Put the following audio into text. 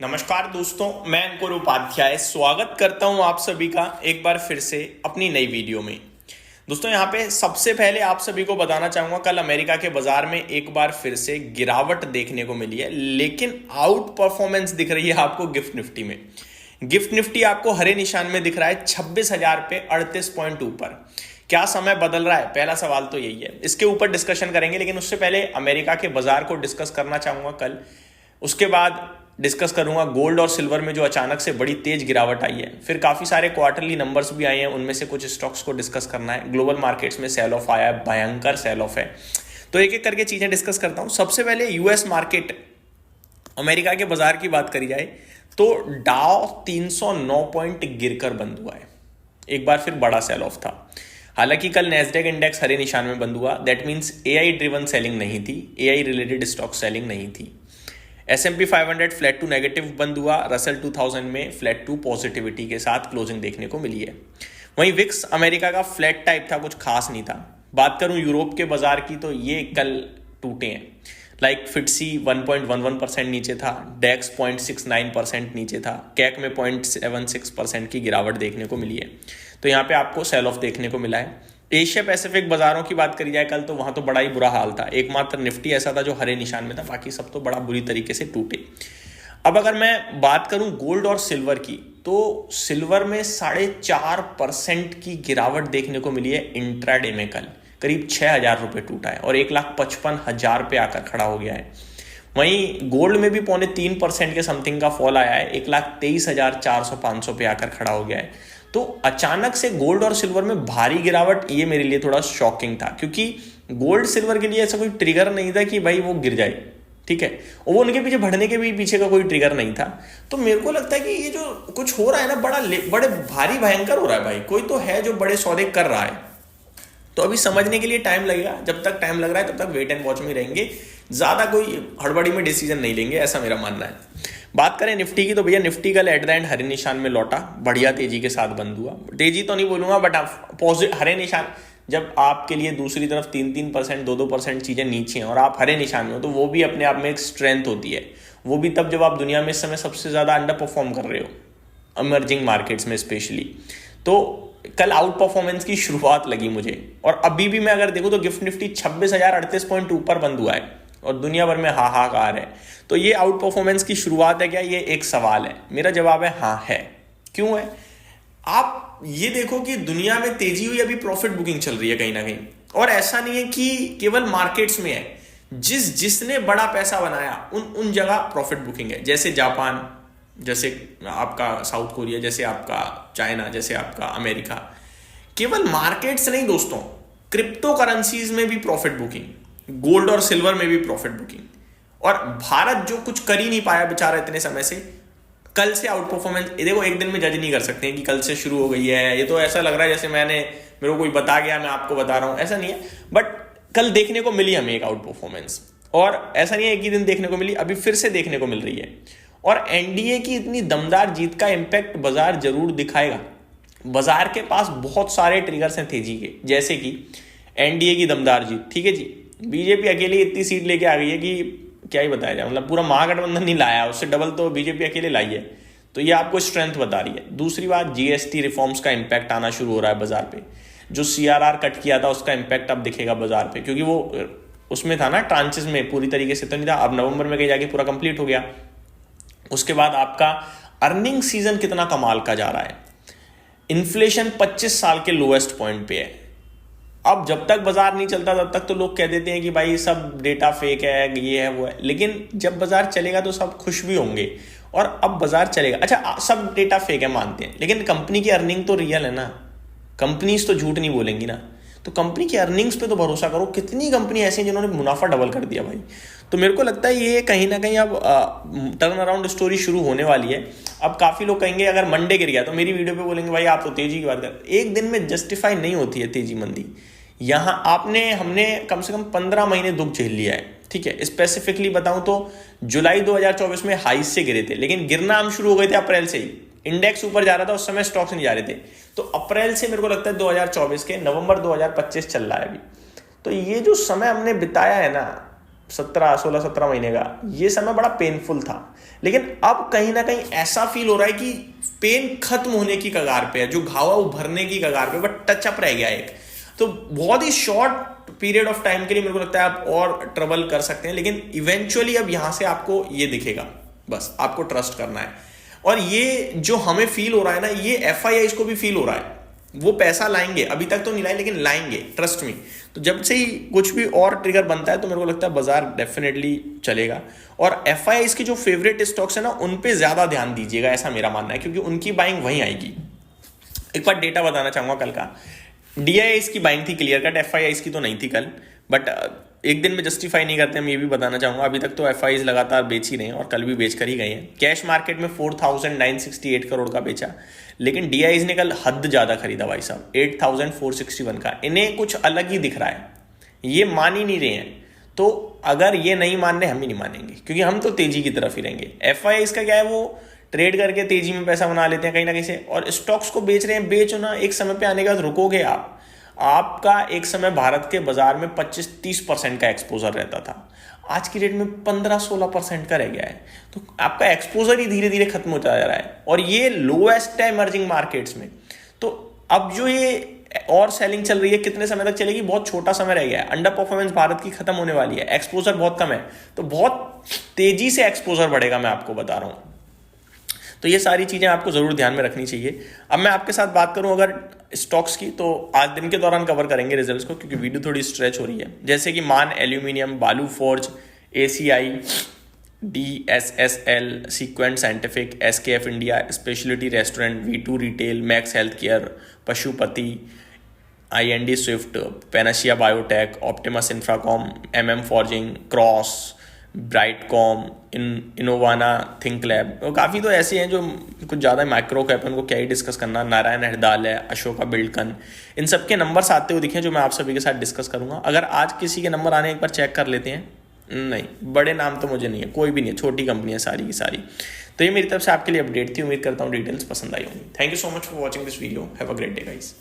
नमस्कार दोस्तों, मैं अंकुर उपाध्याय स्वागत करता हूं आप सभी का एक बार फिर से अपनी नई वीडियो में। दोस्तों यहां पे सबसे पहले आप सभी को बताना चाहूंगा, कल अमेरिका के बाजार में एक बार फिर से गिरावट देखने को मिली है, लेकिन आउट परफॉर्मेंस दिख रही है आपको गिफ्ट निफ्टी में। गिफ्ट निफ्टी आपको हरे निशान में दिख रहा है 26,000 पे 38 पॉइंट ऊपर। क्या समय बदल रहा है, पहला सवाल तो यही है। इसके ऊपर डिस्कशन करेंगे, लेकिन उससे पहले अमेरिका के बाजार को डिस्कस करना चाहूंगा कल। उसके बाद डिस्कस करूंगा गोल्ड और सिल्वर में जो अचानक से बड़ी तेज गिरावट आई है। फिर काफी सारे क्वार्टरली नंबर्स भी आए हैं, उनमें से कुछ स्टॉक्स को डिस्कस करना है। ग्लोबल मार्केट्स में सेल ऑफ आया है, भयंकर सेल ऑफ है, तो एक एक करके चीजें डिस्कस करता हूं। सबसे पहले यूएस मार्केट, अमेरिका के बाजार की बात करी जाए तो डाउ 309 पॉइंट गिरकर बंद हुआ है। एक बार फिर बड़ा सेल ऑफ था। हालांकि कल नैस्डैक इंडेक्स हरे निशान में बंद हुआ, that means AI driven selling नहीं थी, एआई रिलेटेड स्टॉक सेलिंग नहीं थी। S&P 500 फ्लैट टू नेगेटिव बंद हुआ, रसल 2000 में फ्लैट टू पॉजिटिविटी के साथ क्लोजिंग देखने को मिली है। वहीं विक्स अमेरिका का फ्लैट टाइप था, कुछ खास नहीं था। बात करूं यूरोप के बाजार की तो ये कल टूटे हैं। लाइक फिटसी 1.11% नीचे था, डेक्स 0.69% नीचे था, कैक में 0.76% की गिरावट देखने को मिली है। तो यहाँ पे आपको सेल ऑफ देखने को मिला है। एशिया पैसिफिक बाजारों की बात करी जाए कल, तो वहां तो बड़ा ही बुरा हाल था। एकमात्र निफ्टी ऐसा था जो हरे निशान में था, बाकी सब तो बड़ा बुरी तरीके से टूटे। अब अगर मैं बात करूं गोल्ड और सिल्वर की, तो सिल्वर में 4.5% की गिरावट देखने को मिली है इंट्राडे में। कल करीब 6,000 रुपये टूटा है और 1,55,000 पे आकर खड़ा हो गया है। वहीं गोल्ड में भी 3.25% के समथिंग का फॉल आया है, 1,23,400-500 पे आकर खड़ा हो गया है। तो अचानक से गोल्ड और सिल्वर में भारी गिरावट, ये मेरे लिए थोड़ा शॉकिंग था, क्योंकि गोल्ड सिल्वर के लिए ऐसा कोई ट्रिगर नहीं था कि भाई वो गिर जाए, ठीक है, और वो उनके पीछे बढ़ने के भी पीछे का कोई ट्रिगर नहीं था। तो मेरे को लगता है कि ये जो कुछ हो रहा है ना, बड़े भारी भयंकर हो रहा है भाई। कोई तो है जो बड़े सौदे कर रहा है। तो अभी समझने के लिए टाइम लगेगा, जब तक टाइम लग रहा है तब तक वेट एंड वॉच में रहेंगे, ज्यादा कोई हड़बड़ी में डिसीजन नहीं लेंगे, ऐसा मेरा मानना है। बात करें निफ्टी की, तो भैया निफ्टी कल एट द एंड हरे निशान में लौटा, बढ़िया तेजी के साथ बंद हुआ। तेजी तो नहीं बोलूंगा, बट हरे निशान, जब आपके लिए दूसरी तरफ 3-3%, 2-2% चीजें नीचे हैं और आप हरे निशान में हो, तो वो भी अपने आप में एक स्ट्रेंथ होती है। वो भी तब जब आप दुनिया में इस समय सबसे ज्यादा अंडर परफॉर्म कर रहे हो, इमर्जिंग मार्केट्स में स्पेशली। तो कल आउट परफॉर्मेंस की शुरुआत लगी मुझे। और अभी भी मैं अगर देखूं तो गिफ्ट निफ्टी 26,038 पॉइंट ऊपर बंद हुआ है और दुनिया भर में हाहाकार है। तो ये आउट परफॉर्मेंस की शुरुआत है क्या, ये एक सवाल है। मेरा जवाब है हाँ है। क्यों है? आप ये देखो कि दुनिया में तेजी हुई, अभी प्रॉफिट बुकिंग चल रही है कहीं ना कहीं। और ऐसा नहीं है कि केवल मार्केट्स में है, जिसने बड़ा पैसा बनाया उन जगह प्रॉफिट बुकिंग है। जैसे जापान, जैसे आपका साउथ कोरिया, जैसे आपका चाइना, जैसे आपका अमेरिका। केवल मार्केट्स नहीं दोस्तों, क्रिप्टो करेंसीज में भी प्रॉफिट बुकिंग, गोल्ड और सिल्वर में भी प्रॉफिट बुकिंग। और भारत जो कुछ कर ही नहीं पाया बेचारा इतने समय से, कल से आउट परफॉर्मेंस। देखो एक दिन में जज नहीं कर सकते हैं कि कल से शुरू हो गई है। ये तो ऐसा लग रहा है जैसे मेरे को कोई बता गया, मैं आपको बता रहा हूं, ऐसा नहीं है। बट कल देखने को मिली हमें एक आउट परफॉर्मेंस, और ऐसा नहीं है एक ही दिन देखने को मिली, अभी फिर से देखने को मिल रही है। और एनडीए की इतनी दमदार जीत का इंपैक्ट बाजार जरूर दिखाएगा। बाजार के पास बहुत सारे ट्रिगर्स हैं तेजी के, जैसे कि एनडीए की दमदार जीत, ठीक है जी। बीजेपी अकेले इतनी सीट लेके आ गई है कि क्या ही बताया जाए, मतलब पूरा महागठबंधन नहीं लाया, उससे डबल तो बीजेपी अकेले लाई है। तो ये आपको स्ट्रेंथ बता रही है। दूसरी बात, जीएसटी रिफॉर्म्स का इंपैक्ट आना शुरू हो रहा है बाजार पे। जो सीआरआर कट किया था उसका इंपैक्ट अब दिखेगा बाजार पे, क्योंकि वो उसमें था ना ट्रांचेस में, पूरी तरीके से तो नहीं था। अब नवंबर में कहीं जाके पूरा कंप्लीट हो गया। उसके बाद आपका अर्निंग सीजन कितना कमाल का जा रहा है। इन्फ्लेशन 25 साल के लोएस्ट पॉइंट पे है। अब जब तक बाजार नहीं चलता तब तक तो लोग कह देते हैं कि भाई सब डेटा फेक है, ये है वो है, लेकिन जब बाजार चलेगा तो सब खुश भी होंगे। और अब बाजार चलेगा, अच्छा सब डेटा फेक है मानते हैं, लेकिन कंपनी की अर्निंग तो रियल है ना, कंपनीज तो झूठ नहीं बोलेंगी ना। तो कंपनी की अर्निंग्स पे तो भरोसा करो। कितनी कंपनी ऐसी हैं जिन्होंने मुनाफा डबल कर दिया भाई। तो मेरे को लगता है ये कहीं ना कहीं अब टर्न अराउंड स्टोरी शुरू होने वाली है। अब काफी लोग कहेंगे अगर मंडे गिर गया तो मेरी वीडियो पे बोलेंगे भाई आप तो तेजी की बात कर। एक दिन में जस्टिफाई नहीं होती है तेजी मंदी। यहाँ हमने कम से कम 15 महीने दुख झेल लिया है, ठीक है। स्पेसिफिकली बताऊं तो जुलाई 2024 में हाई से गिरे थे, लेकिन गिरना हम शुरू हो गए थे अप्रैल से ही। इंडेक्स ऊपर जा रहा था, उस समय स्टॉक्स नहीं जा रहे थे। तो अप्रैल से मेरे को लगता है 2024 के नवंबर 2025 चल रहा है अभी। तो ये जो समय हमने बिताया है ना, 16-17 महीने का, ये समय बड़ा पेनफुल था। लेकिन अब कहीं ना कहीं ऐसा फील हो रहा है कि पेन खत्म होने की कगार पे है, जो घाव उभरने की कगार पे, बट टचअप रह गया एक। तो बहुत ही शॉर्ट पीरियड ऑफ टाइम के लिए मेरे को लगता है आप और ट्रबल कर सकते हैं, लेकिन इवेंचुअली अब यहां से आपको ये दिखेगा, बस आपको ट्रस्ट करना है। और ये जो हमें फील हो रहा है ना, ये एफआईआई को भी फील हो रहा है। वो पैसा लाएंगे, अभी तक तो नहीं लाए लेकिन लाएंगे, ट्रस्ट मी। तो जब से ही कुछ भी और ट्रिगर बनता है तो मेरे को लगता है बाजार डेफिनेटली चलेगा। और एफआईआई के जो फेवरेट स्टॉक्स है ना, उन पे ज्यादा ध्यान दीजिएगा, ऐसा मेरा मानना है, क्योंकि उनकी बाइंग वहीं आएगी। एक बार डेटा बताना चाहूंगा कल का। डीआईआई की बाइंग थी क्लियर कट, एफआईआई की तो नहीं थी कल, बट एक दिन में जस्टिफाई नहीं करते, हम ये भी बताना चाहूंगा। अभी तक तो एफआईआई लगातार बेच ही रहे हैं और कल भी बेच कर ही गए हैं। कैश मार्केट में 4,968 करोड़ का बेचा, लेकिन डीआईआई ने कल हद ज्यादा खरीदा भाई साहब, 8,461 का। इन्हें कुछ अलग ही दिख रहा है, ये मान ही नहीं रहे हैं। तो अगर ये नहीं मान रहे, हम ही नहीं मानेंगे, क्योंकि हम तो तेजी की तरफ ही रहेंगे। एफआईआई का क्या है, वो ट्रेड करके तेजी में पैसा बना लेते हैं कहीं ना कहीं से, और स्टॉक्स को बेच रहे हैं। बेचो ना, एक समय पे आने के बाद रुकोगे आप। आपका एक समय भारत के बाजार में 25-30% का एक्सपोजर रहता था, आज की डेट में 15-16% का रह गया है। तो आपका एक्सपोजर ही धीरे धीरे खत्म होता जा रहा है, और ये लोएस्ट है इमर्जिंग मार्केट्स में। तो अब जो ये और सेलिंग चल रही है, कितने समय तक चलेगी, बहुत छोटा समय रह गया है। अंडर परफॉर्मेंस भारत की खत्म होने वाली है, एक्सपोजर बहुत कम है, तो बहुत तेजी से एक्सपोजर बढ़ेगा, मैं आपको बता रहा हूं। तो ये सारी चीज़ें आपको ज़रूर ध्यान में रखनी चाहिए। अब मैं आपके साथ बात करूं अगर स्टॉक्स की, तो आज दिन के दौरान कवर करेंगे रिजल्ट्स को, क्योंकि वीडियो थोड़ी स्ट्रेच हो रही है। जैसे कि Maan Aluminium, Balu Forge, ACI, DSSL, Sequent Scientific, SKF India, Speciality Restaurant, V2 Retail, Max Health Care, Pashupati, IND Swift, Panacea Biotech, Optimus Infracom, MM Forging, Kross, Brightcom, Innovana, Think Lab. काफ़ी तो ऐसे हैं जो कुछ ज़्यादा माइक्रो कैप, उनको क्या ही डिस्कस करना। नारायण हृदयालय, अशोका बिल्डकन, इन सब के नंबर आते हुए दिखे, जो मैं आप सभी के साथ डिस्कस करूंगा। अगर आज किसी के नंबर आने एक बार चेक कर लेते हैं। नहीं, बड़े नाम तो मुझे नहीं है, कोई भी नहीं है, छोटी कंपनी है सारी की सारी। तो ये मेरी तरफ से आपके लिए अपडेट थी, उम्मीद करता हूँ डिटेल्स पसंद आई होंगी। Thank you so much for watching this video, have a great day guys.